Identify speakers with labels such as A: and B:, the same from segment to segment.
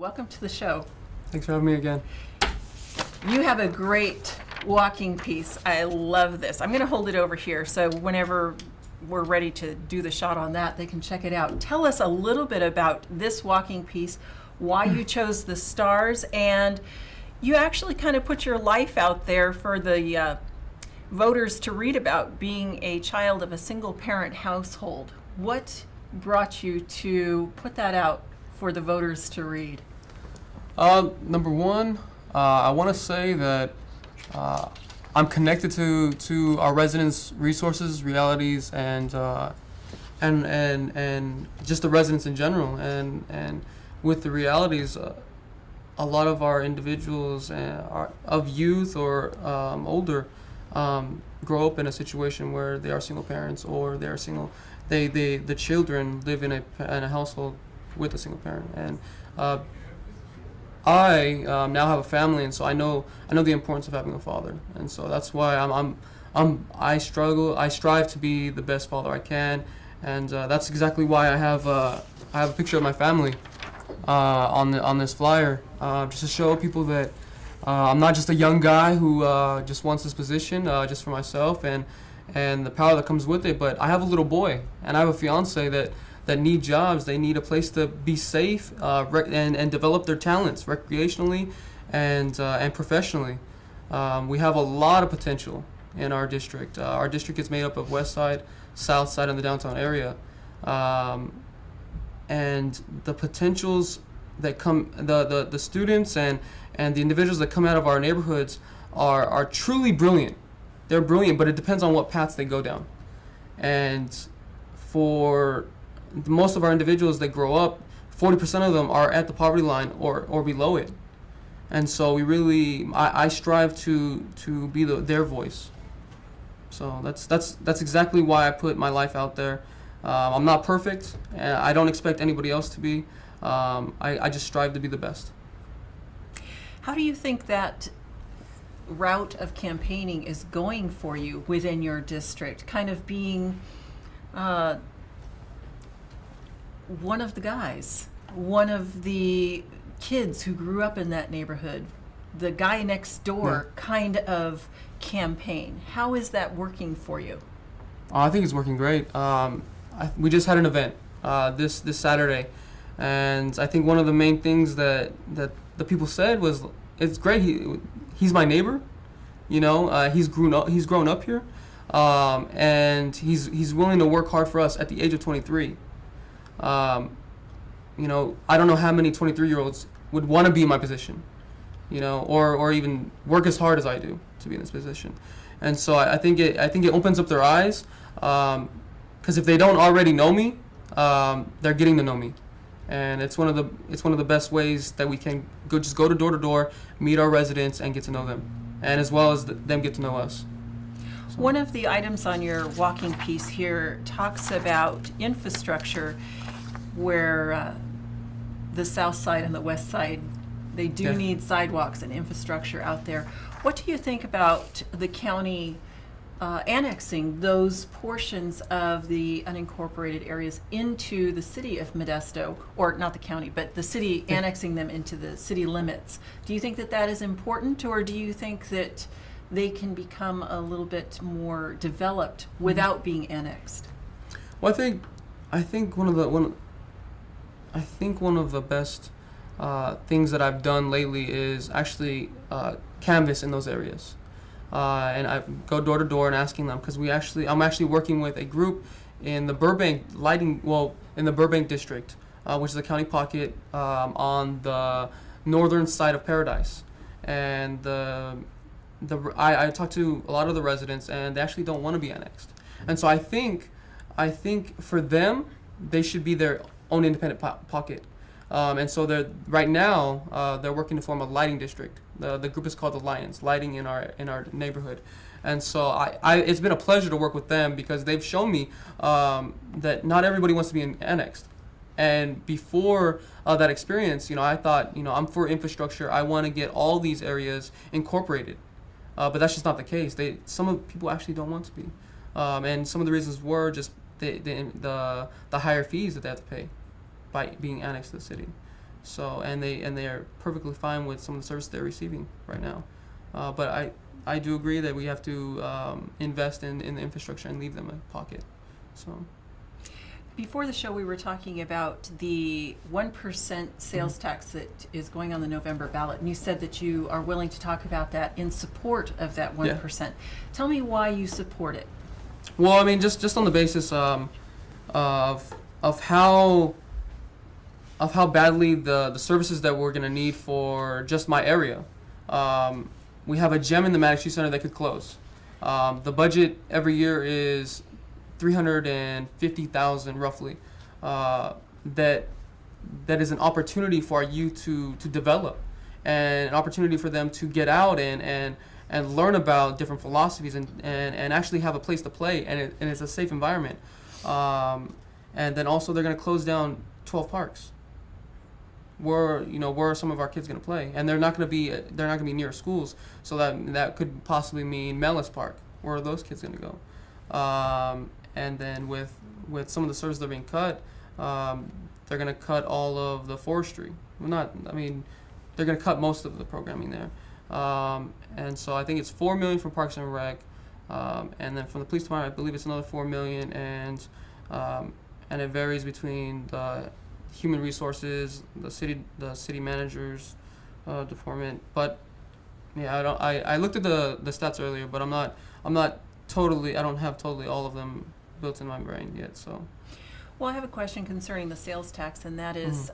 A: welcome to the show.
B: Thanks for having me again.
A: You have a great walking piece. I love this. I'm going to hold it over here so whenever we're ready to do the shot on that, they can check it out. Tell us a little bit about this walking piece, why you chose the stars, and you actually kind of put your life out there for the voters to read about, being a child of a single parent household. What brought you to put that out for the voters to read?
B: Number one, I want to say that I'm connected to our residents' resources, realities, and just the residents in general. And with the realities, a lot of our individuals are of youth or older grow up in a situation where they are single parents or they are single. The children live in a household with a single parent, and I now have a family, and so I know the importance of having a father, and so that's why I strive to be the best father I can, and that's exactly why I have a picture of my family on this flyer, just to show people that I'm not just a young guy who just wants this position just for myself and the power that comes with it, but I have a little boy and I have a fiance that need jobs. They need a place to be safe and develop their talents recreationally and professionally. We have a lot of potential in our district. Our district is made up of West Side, South Side, and the downtown area. And the potentials that come, the students and the individuals that come out of our neighborhoods are truly brilliant. They're brilliant, but it depends on what paths they go down. And for most of our individuals that grow up, 40% of them are at the poverty line or below it. And so I strive to be their voice. So that's exactly why I put my life out there. I'm not perfect, and I don't expect anybody else to be. I just strive to be the best.
A: How do you think that route of campaigning is going for you within your district, kind of being one of the guys, one of the kids who grew up in that neighborhood, the guy next door kind of campaign? How is that working for you?
B: I think it's working great. We just had an event this Saturday, and I think one of the main things that the people said was, it's great. He's my neighbor, he's grown up here, and he's willing to work hard for us at the age of 23. I don't know how many 23-year-olds would want to be in my position, or even work as hard as I do to be in this position. And so I think it opens up their eyes, because if they don't already know me, they're getting to know me. And it's one of the best ways that we can go to door to door, meet our residents, and get to know them, and as well as them get to know us. So.
A: One of the items on your walking piece here talks about infrastructure, where the south side and the west side, they do need sidewalks and infrastructure out there. What do you think about the county annexing those portions of the unincorporated areas into the city of Modesto, or not the county, but the city annexing them into the city limits? Do you think that is important, or do you think that they can become a little bit more developed without being annexed?
B: Well, I think one of the best things that I've done lately is actually canvass in those areas. And I go door to door and asking them, because I'm actually working with a group in the Burbank in the Burbank district, which is a county pocket on the northern side of Paradise. And I talked to a lot of the residents, and they actually don't want to be annexed. And so I think for them, they should be their own independent pocket. And so they're working to form a lighting district. The group is called the Lions, lighting in our neighborhood. And so it's been a pleasure to work with them, because they've shown me that not everybody wants to be annexed. And before that experience, I thought, I'm for infrastructure. I want to get all these areas incorporated. But that's just not the case. Some of the people actually don't want to be. And some of the reasons were just the higher fees that they have to pay by being annexed to the city. So and they are perfectly fine with some of the services they're receiving right now. But I do agree that we have to invest in the infrastructure and leave them a pocket. So.
A: Before the show, we were talking about the 1% sales tax that is going on the November ballot, and you said that you are willing to talk about that in support of that 1%.
B: Yeah.
A: Tell me why you support it.
B: Well, I mean, just on the basis of how badly the services that we're gonna need for just my area. We have a gem in the Maddox Youth Center that could close. The budget every year is $350,000 roughly. That is an opportunity for our youth to develop, and an opportunity for them to get out and learn about different philosophies and actually have a place to play, and it's a safe environment. And then also they're going to close down 12 parks. Where are some of our kids going to play? And they're not going to be near schools, so that could possibly mean Mellis Park. Where are those kids going to go? And then with some of the services that are being cut, they're going to cut all of the forestry. They're going to cut most of the programming there. And so I think it's $4 million from Parks and Rec, and then from the police department, I believe it's another $4 million, and it varies between the human resources, the city managers department. But yeah, I looked at the stats earlier, but I don't have totally all of them built in my brain yet. So.
A: Well, I have a question concerning the sales tax, and that is,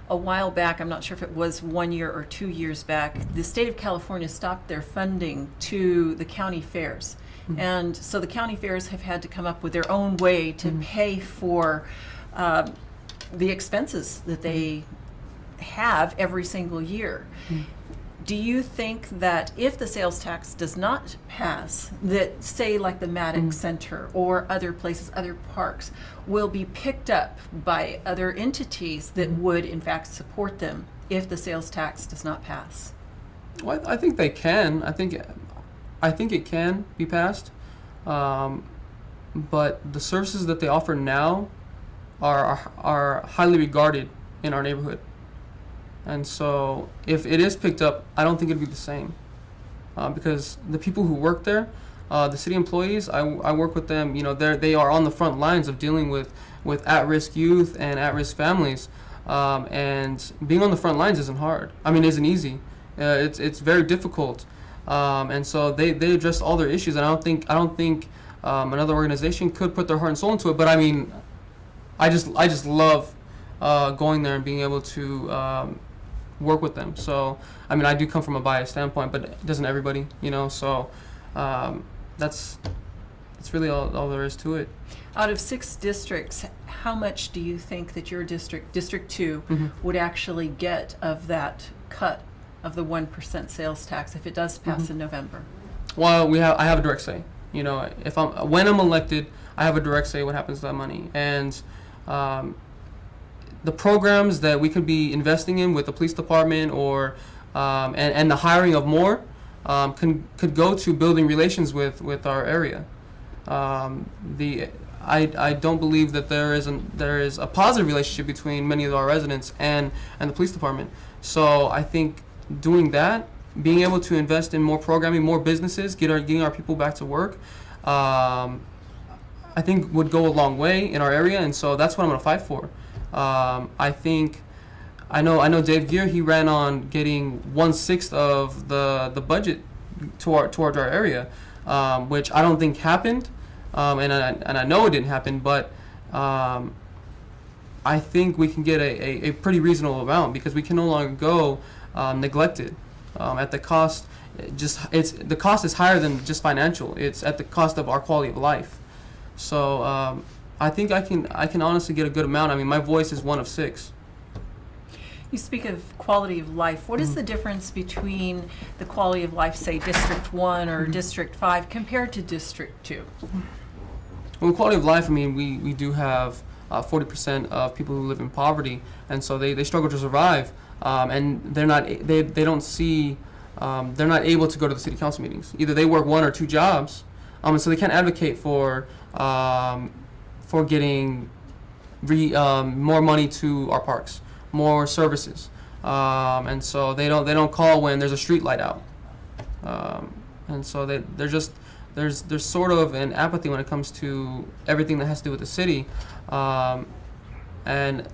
A: a while back, I'm not sure if it was 1 year or 2 years back, the state of California stopped their funding to the county fairs. And so the county fairs have had to come up with their own way to pay for the expenses that they have every single year. Do you think that if the sales tax does not pass, that say like the Maddox Center or other places, other parks, will be picked up by other entities that would in fact support them if the sales tax does not pass?
B: Well, I think they can. I think it can be passed, but the services that they offer now are highly regarded in our neighborhood. And so if it is picked up, I don't think it'd be the same, because the people who work there, the city employees, I work with them. They are on the front lines of dealing with at-risk youth and at-risk families, and being on the front lines isn't hard. Isn't easy. It's very difficult, and so they address all their issues. And I don't think another organization could put their heart and soul into it. But I just love going there and being able to work with them. So I do come from a biased standpoint, but doesn't everybody? So that's really all there is to it.
A: Out of 6 districts, how much do you think that your district, District 2, would actually get of that cut of the 1% sales tax if it does pass in November?
B: Well, I have a direct say. When I'm elected, I have a direct say what happens to that money. And the programs that we could be investing in with the police department or and the hiring of more could go to building relations with our area. I don't believe that there is a positive relationship between many of our residents and the police department. So I think doing that, being able to invest in more programming, more businesses, getting our people back to work, I think would go a long way in our area, and so that's what I'm going to fight for. I know Dave Gear, he ran on getting 1/6 of the budget towards our area, which I don't think happened, and I know it didn't happen, but I think we can get a pretty reasonable amount, because we can no longer go neglected at the cost. The cost is higher than just financial. It's at the cost of our quality of life. So I think I can honestly get a good amount. My voice is one of 6.
A: You speak of quality of life. What is the difference between the quality of life, say, District 1 or District 5 compared to District 2?
B: Well, quality of life, we do have 40% of people who live in poverty, and so they struggle to survive, and they're not able to go to the city council meetings. Either they work 1 or 2 jobs, and so they can't advocate for getting more money to our parks more services, and so they don't call when there's a street light out, and so they're just there's sort of an apathy when it comes to everything that has to do with the city, and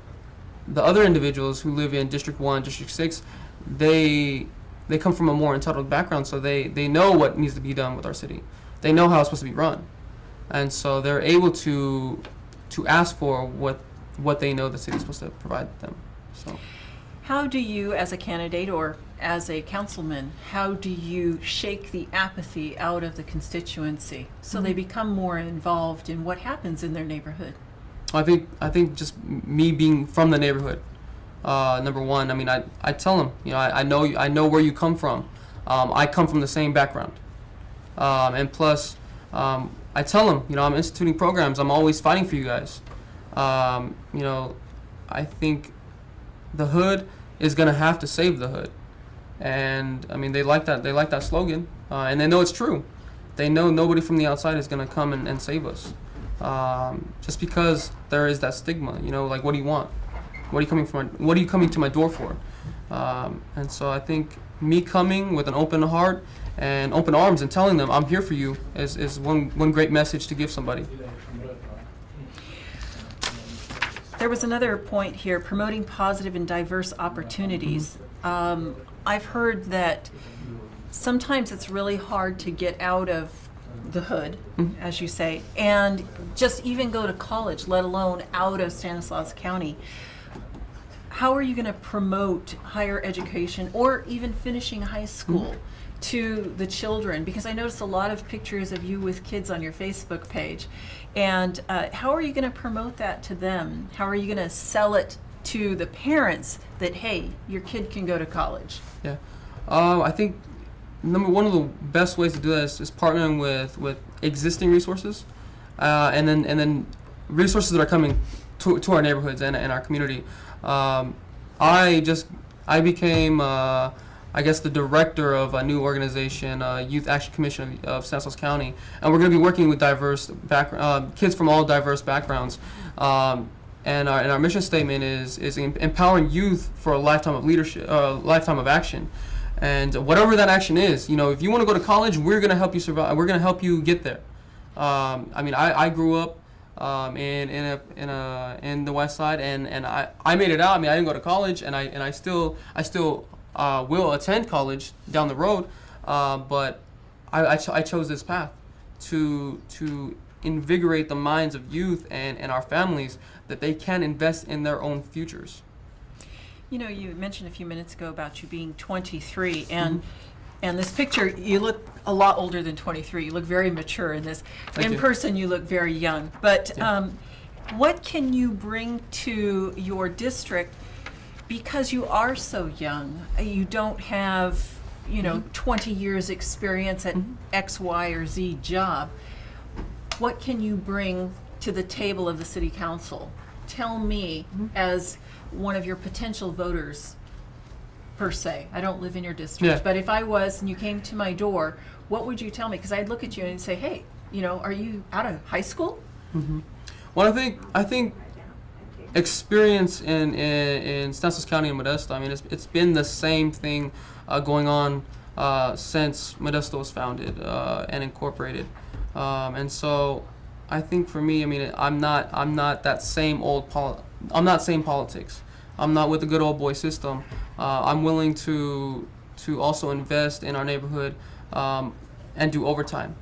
B: the other individuals who live in District 1, District 6, they come from a more entitled background, so they know what needs to be done with our city. They know how it's supposed to be run, and so they're able to ask for what they know the city is supposed to provide them. So,
A: How do you, as a candidate or as a councilman, how do you shake the apathy out of the constituency so they become more involved in what happens in their neighborhood?
B: I think just me being from the neighborhood. Number one, I mean, I tell them, I know where you come from. I come from the same background, and plus, I tell them, I'm instituting programs. I'm always fighting for you guys. I think the hood is gonna have to save the hood, and I mean, they like that. They like that slogan, and they know it's true. They know nobody from the outside is gonna come and save us, just because there is that stigma. Like, what do you want? What are you coming to my door for? And so I think me coming with an open heart and open arms and telling them I'm here for you is one great message to give somebody.
A: There was another point here, promoting positive and diverse opportunities. I've heard that sometimes it's really hard to get out of the hood, as you say, and just even go to college, let alone out of Stanislaus County. How are you going to promote higher education or even finishing high school to the children? Because I noticed a lot of pictures of you with kids on your Facebook page. And how are you going to promote that to them? How are you going to sell it to the parents that, hey, your kid can go to college?
B: Yeah. I think one of the best ways to do that is partnering with existing resources, and then resources that are coming to our neighborhoods and our community. I became I guess the director of a new organization, Youth Action Commission of Stanislaus County, and we're going to be working with diverse kids from all diverse backgrounds. And our mission statement is empowering youth for a lifetime of leadership, lifetime of action. And whatever that action is, if you want to go to college, we're going to help you survive. We're going to help you get there. I mean, I grew up in the West Side, and I made it out. I mean, I didn't go to college, and I still will attend college down the road, but I chose this path to invigorate the minds of youth and our families that they can invest in their own futures.
A: You mentioned a few minutes ago about you being 23, and this picture, you look a lot older than 23. You look very mature in this.
B: Thank you.
A: Person, you look very young. But what can you bring to your district because you are so young? You don't have, 20 years experience at X, Y, or Z job. What can you bring to the table of the city council? Tell me, as one of your potential voters, per se. I don't live in your district, but if I was and you came to my door, what would you tell me? Because I'd look at you and say, hey, are you out of high school?
B: Well, I think experience in Stanislaus County and Modesto, I mean, it's been the same thing going on since Modesto was founded and incorporated, and so I think for me, I mean, I'm not that same I'm not same politics. I'm not with the good old boy system. I'm willing to also invest in our neighborhood and do overtime.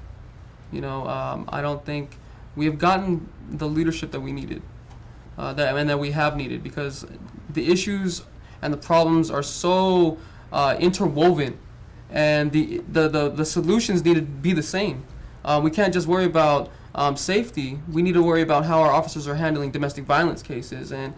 B: I don't think we have gotten the leadership that we needed, that we have needed, because the issues and the problems are so interwoven, and the solutions need to be the same. We can't just worry about safety. We need to worry about how our officers are handling domestic violence cases and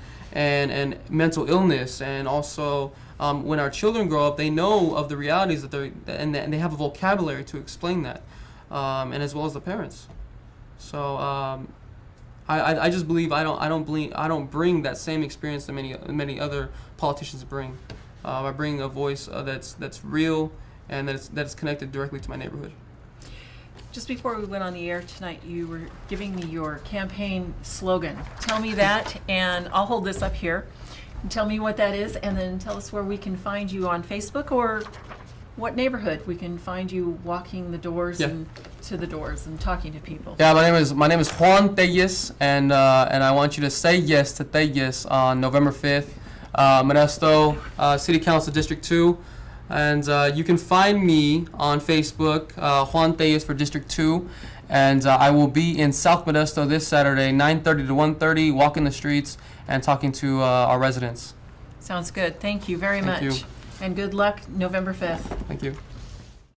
B: mental illness, and also when our children grow up, they know of the realities that and they have a vocabulary to explain that, and as well as the parents. So I just believe I don't bring that same experience that many other politicians bring. I bring a voice that's real and that's connected directly to my neighborhood.
A: Just before we went on the air tonight, you were giving me your campaign slogan. Tell me that, and I'll hold this up here. Tell me what that is, and then tell us where we can find you on Facebook, or what neighborhood we can find you walking the doors
B: Yeah.
A: and to the doors and talking to people.
B: Yeah, my name is Juan Telles, and I want you to say yes to Telles on November 5th, Modesto City Council District 2, and you can find me on Facebook, Juan Telles for District 2, and I will be in South Modesto this Saturday, 9:30 to 1:30, walking the streets and talking to our residents.
A: Sounds good. Thank you very
B: Thank
A: much.
B: you.
A: And good luck November 5th.
B: Thank you.